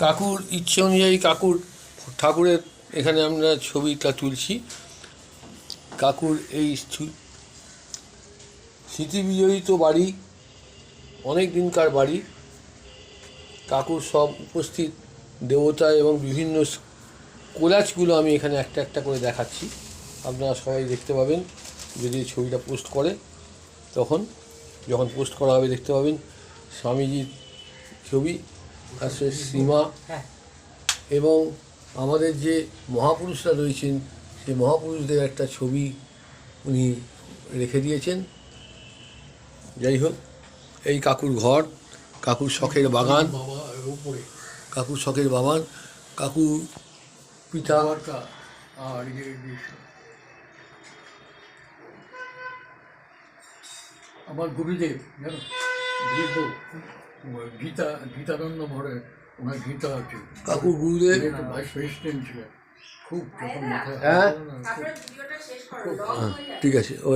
কাকুর ইচ্ছে অনুযায়ী কাকুর ঠাকুরের এখানে আমরা ছবিটা তুলছি। কাকুর এই স্মৃতিবিজড়িত বাড়ি, অনেক দিনকার বাড়ি। কাকুর সব উপস্থিত দেবতা এবং বিভিন্ন কোলাজগুলো আমি এখানে একটা একটা করে দেখাচ্ছি, আপনারা সবাই দেখতে পাবেন। যদি ছবিটা পোস্ট করে যখন পোস্ট করা হবে দেখতে পাবেন স্বামীজির ছবি, তার সীমা এবং আমাদের যে মহাপুরুষরা রয়েছেন সেই মহাপুরুষদের একটা ছবি উনি রেখে দিয়েছেন। যাই হোক, এই কাকুর ঘর, কাকুর শখের বাগান, কাকুর শখের বাগান, কাকুর পিতা আর আমার গুরুদেব জানো, গীতানন্দ ভরে ওনার গীতা আছে। কাকুর গুরুদেব ভাইস প্রেসিডেন্ট ছিলেন, খুব যখন মাথায় হ্যাঁ ঠিক আছে। ও